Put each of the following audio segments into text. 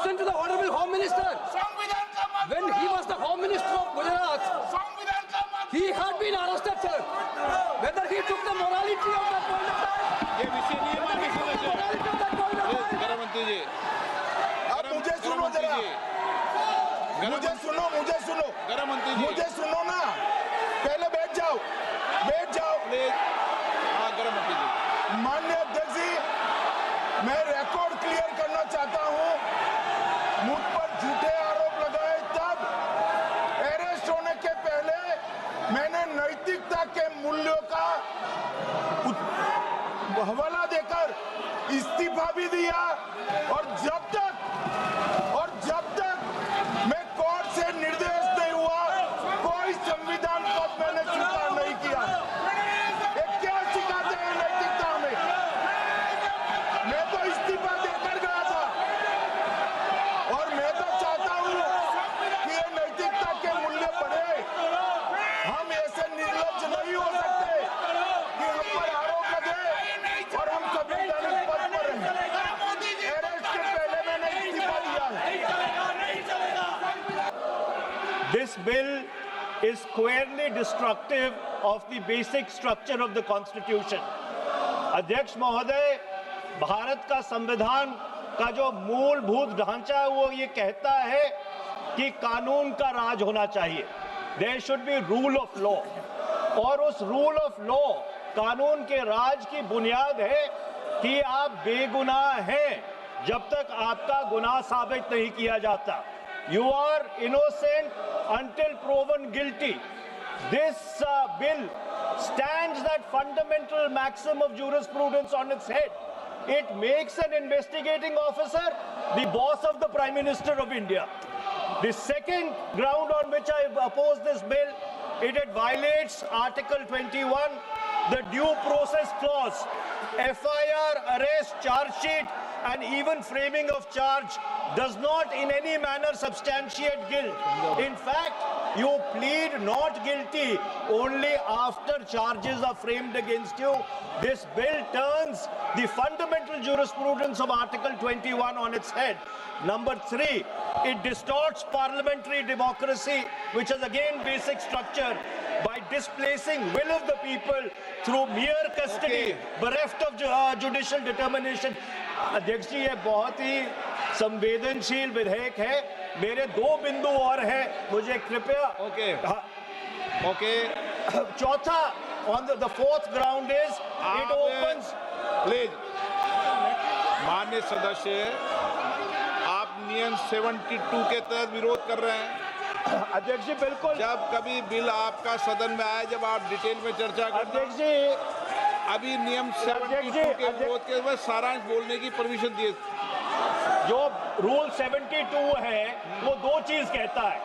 Listen to the Honorable Home Minister. When he was the Home Minister of Gujarat, he had been arrested, sir. Whether he took the morality of that point of time, ये विषय नहीं है माननीय सदस्य। morality of that point of time. गृह मंत्री जी, अब मुझे सुनो जरा, मुझे सुनो गृह मंत्री जी, मुझे सुनो ना, पहले बैठ जाओ। प्लीज। हाँ, गृह मंत्री जी। माननीय अध्यक्ष जी, मैं रिकॉर्ड क्लियर करना चाहता हूं। मुझ पर झूठे आरोप लगाए तब अरेस्ट होने के पहले मैंने नैतिकता के मूल्यों का हवाला देकर इस्तीफा भी दिया और जब तक मैं कोर्ट से निर्देश नहीं हुआ कोई संविधान पद मैंने स्वीकार नहीं किया। ये क्या सिखाते हैं नैतिकता में? मैं तो इस्तीफा देकर गया था और मैं तो चाहता हूं कि ये नैतिकता के मूल्य बढ़े। हम ऐसे निर्लज्ज नहीं हो सकते कि हम पर आरोप लगे और हम संवैधानिक पद पर रहें। अरेस्ट के पहले मैंने इस्तीफा दिया है। This bill is squarely destructive of the basic structure of the Constitution. अध्यक्ष महोदय, भारत का संविधान का जो मूलभूत ढांचा है वो ये कहता है कि कानून का राज होना चाहिए। There should be rule of law. और उस rule of law, कानून के राज की बुनियाद है कि आप बेगुनाह हैं जब तक आपका गुनाह साबित नहीं किया जाता। You are innocent until proven guilty. This bill stands that fundamental maxim of jurisprudence on its head. It makes an investigating officer the boss of the Prime Minister of India. The second ground on which I oppose this bill, it violates Article 21, the due process clause. FIR, arrest, charge sheet, and even framing of charge does not in any manner substantiate guilt. In fact, you plead not guilty only after charges are framed against you. This bill turns the fundamental jurisprudence of Article 21 on its head. Number 3, it distorts parliamentary democracy, which is again basic structure, by displacing will of the people through mere custody, bereft of judicial determination. अध्यक्ष जी, ये बहुत ही संवेदनशील विधेयक है। मेरे 2 बिंदु और हैं, मुझे कृपया। ओके। चौथा, on the fourth ground is it opens। Please, माननीय सदस्य, आप नियम 72 के तहत विरोध कर रहे हैं। अध्यक्ष जी बिल्कुल। जब कभी बिल आपका सदन में आए, जब आप डिटेल में चर्चा करना। अध्यक्ष जी, अभी नियम 72 के विरोध के बाद सारांश बोलने की परमिशन दिए। जो रूल 72 है वो 2 चीज कहता है,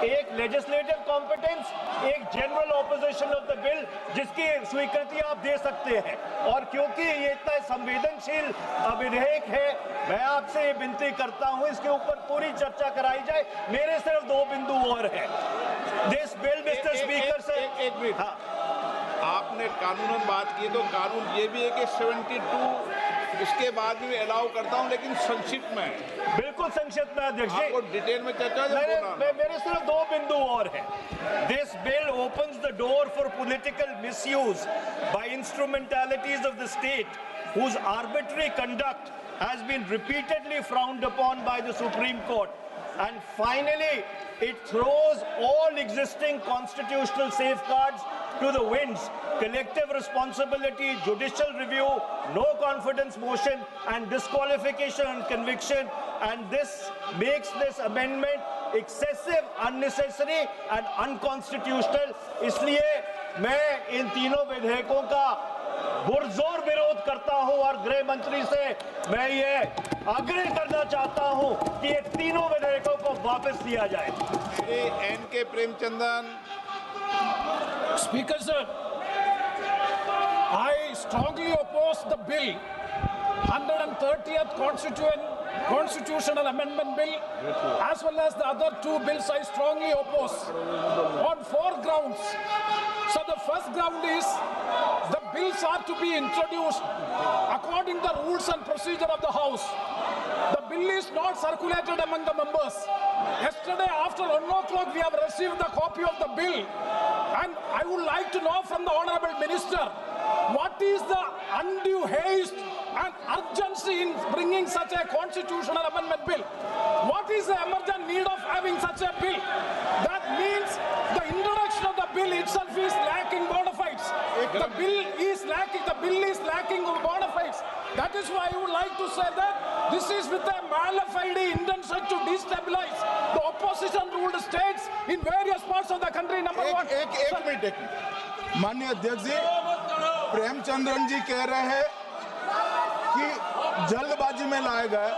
एक लेजिस्लेटिव कॉम्पिटेंस, एक general opposition of the bill, जिसकी स्वीकृति आप दे सकते हैं। और क्योंकि ये इतना संवेदनशील विधेयक है, मैं आपसे ये विनती करता हूं इसके ऊपर पूरी चर्चा कराई जाए। मेरे सिर्फ 2 बिंदु और हैं। दिस बिल, मिस्टर स्पीकर से एक मिनट। आपने कानूनन बात की, तो कानून ये भी है कि 72 इसके बाद भी अलाउ करता हूं, लेकिन संक्षिप्त में। बिल्कुल संक्षिप्त में अध्यक्ष जी। आपको डिटेल में चर्चा मेरे सिर्फ 2 बिंदु और हैं। This bill opens the door for political misuse by instrumentalities of the state whose arbitrary conduct has been repeatedly frowned upon by the Supreme Court. And finally, it throws all existing constitutional safeguards to the winds. Collective responsibility, judicial review, no confidence motion, and disqualification and conviction. And this makes this amendment excessive, unnecessary, and unconstitutional. इसलिए मैं इन तीनों विधेयकों का पुरजोर विरोध करता हूं और गृह मंत्री से मैं ये आग्रह करना चाहता हूं कि ये तीनों विधेयकों को वापस दिया जाए। NK Premachandran. Speaker sir, I strongly oppose the bill, 130th Constitutional Amendment Bill, as well as the other 2 bills I strongly oppose on 4 grounds. So the first ground is the bills are to be introduced according to the rules and procedure of the House. The bill bill is not circulated among the members. Yesterday after 1 o'clock we have received the copy of the bill, and I would like to know from the Honorable Minister, what is the undue haste and urgency in bringing such a constitutional amendment bill? What is the emergent need of having such a bill? That means the introduction of the bill itself is lacking bona fides. The bill is lacking bona fides. That is why I would like to say that this is with a mala fide intention to destabilize the opposition-ruled states in various parts of the country. Number one. एक minute माननीय अध्यक्ष जी, प्रेमचंद्रन जी कह रहे हैं कि जल्दबाजी में लाए गए।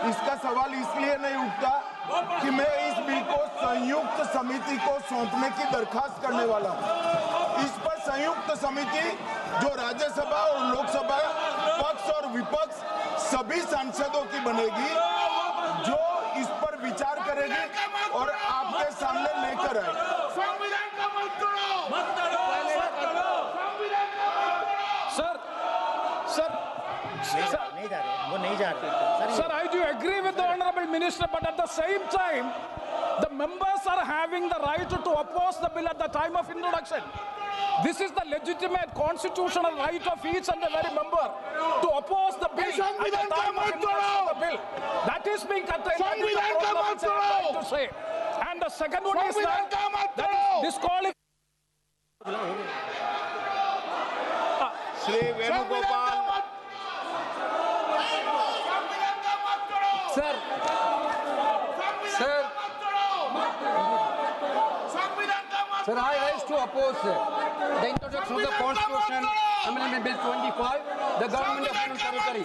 इसका सवाल इसलिए नहीं उठता कि मैं इस बिल को संयुक्त समिति को सौंपने की दरखास्त करने वाला हूं। इस पर संयुक्त समिति जो राज्यसभा और लोकसभा पक्ष और विपक्ष सभी सांसदों की बनेगी, जो इस पर विचार करेगी और आपके सामने लेकर आएगी। Sir, I do agree with the Honorable Minister, but at the same time, the members are having the right to oppose the bill at the time of introduction. This is the legitimate constitutional right of each and every member to oppose the bill at the time of introduction of the bill. That is being curtailed. That is the problem which I am trying to say. And the second one is that is disqualified. Shri Venugopal Sir, I rise to oppose the introduction of the Constitution Amendment Bill 25, the Government of Union Territory.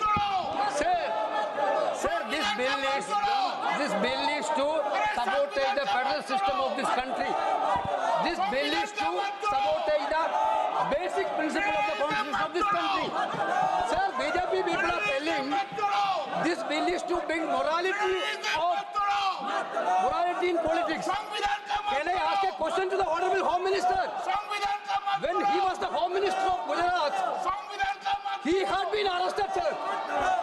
Sir, this bill is to sabotage the federal system of this country. This bill is to sabotage the basic principle of the Constitution of this country. Sir, BJP people are telling this bill is to bring morality in politics. Can I ask a question to the Honorable Home Minister? When he was the Home Minister of Gujarat, he had been arrested, sir.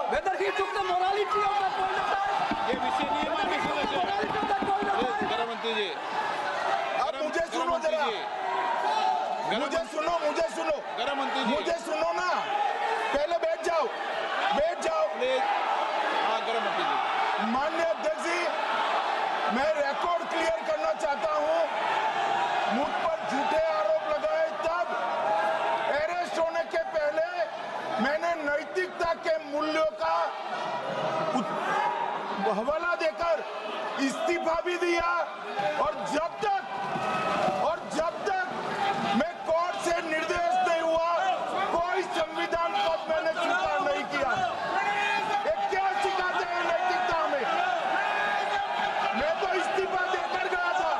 Whether he took the morality of that point of time, ये विषय नहीं है माननीय सदस्य। morality of that point of time. गृह मंत्री जी, अब मुझे सुनो जरा, मुझे सुनो गृह मंत्री जी, मुझे सुनो ना, पहले बैठ जाओ। प्लीज। हाँ, गृह मंत्री जी। माननीय अध्यक्ष जी, मैं रिकॉर्ड क्लियर करना चाहता हूं। मुझ पर झूठे आरोप लगाए तब अरेस्ट होने के पहले मैंने नैतिकता के मूल्यों का हवाला देकर इस्तीफा भी दिया, और जब तक मैं कोर्ट से निर्देश नहीं हुआ, कोई संविधान पद मैंने स्वीकार नहीं किया। ये क्या सिखाते हैं नैतिकता में? मैं तो इस्तीफा देकर गया था,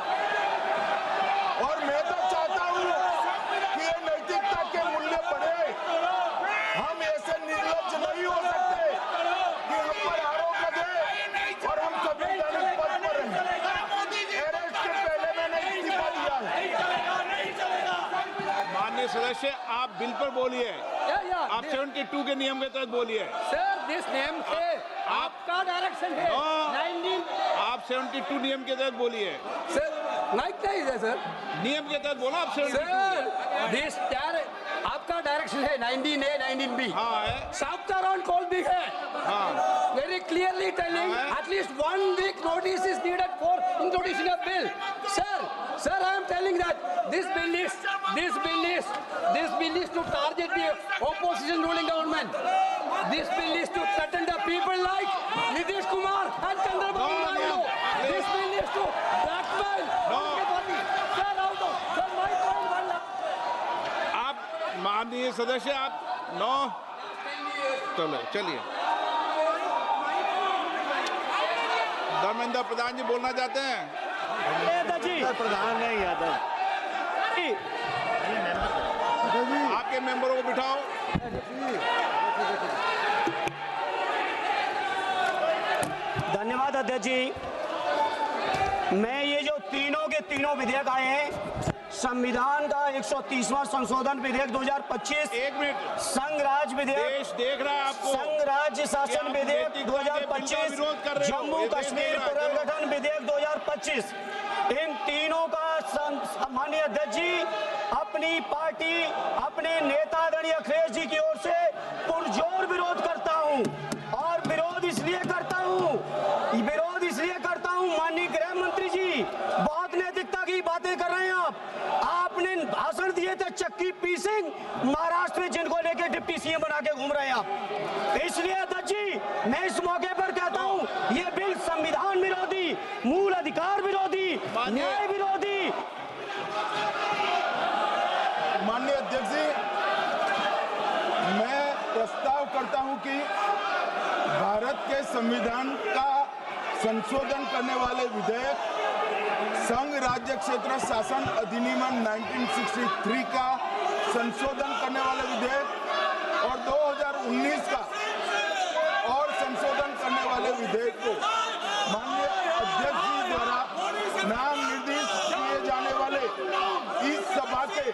और मैं तो चाहता हूं कि ये नैतिकता के मूल्य बढ़े। हम ऐसे निर्लज्ज नहीं हो सकते कि हम पर आरोप लगे और हम संवैधानिक पद पर रहें। अरेस्ट के पहले मैंने इस्तीफा दिया है। माननीय सदस्य, आप बिल पर बोलिए। आप 72 के नियम के तहत बोलिए। Sir, this name है, आपका डायरेक्शन है। 19 आप 72 नियम के तहत बोलिए। Sir, नाइक नहीं है सर। नियम के तहत बोलो आप 72। Sir, this आपका डायरेक्शन है 19A, 19B। हाँ है। Chapter on call भी है। हाँ। Very clearly telling at least 1 week notice is needed for introducing a bill. Sir, I am telling that this bill is to target the opposition ruling government. This bill is to threaten the people like Nitish Kumar and Chandrababu Naidu. This bill is to blackmail everybody. Sir, my point one. आप माननीय सदस्य, आप 9 चलिए। धर्मेंद्र प्रधान जी बोलना चाहते हैं? प्रधान नहीं यादव, आपके मेंबरों को बिठाओ। धन्यवाद अध्यक्ष जी। मैं ये जो तीनों के तीनों विधेयक आए हैं, संविधान का 130वां संशोधन विधेयक 2025, एक मिनट, संघ राज्य विधेयक, देश देख रहा है आपको, संघ राज्य शासन आप विधेयक नैतिकता के बिल का 2025, विरोध कर रहे हो, जम्मू ये देश कश्मीर देख रहा है। पुनर्गठन विधेयक 2025, इन तीनों का माननीय अध्यक्ष जी अपनी पार्टी, अपने नेता आदरणीय अखिलेश जी की ओर से पुरजोर विरोध करता हूं। और विरोध इसलिए करता हूं माननीय गृह मंत्री जी, बहुत नैतिकता की बातें कर रहे हैं आपने भाषण दिए थे चक्की पी सिंह महाराष्ट्र में, जिनको लेके डिप्टी सीएम बना के घूम रहे हैं आप। इसलिए अध्यक्ष जी मैं इस मौके पर कहता हूं ये बिल संविधान विरोधी, मूल अधिकार विरोधी, न्याय विरोधी। माननीय अध्यक्ष जी, मैं प्रस्ताव करता हूं कि भारत के संविधान का संशोधन करने वाले विधेयक, संघ राज्य क्षेत्र शासन अधिनियम 1963 का संशोधन करने वाले विधेयक और 2019 का और संशोधन करने वाले विधेयक को माननीय अध्यक्ष जी द्वारा नाम निर्देशित किए जाने वाले इस सभा के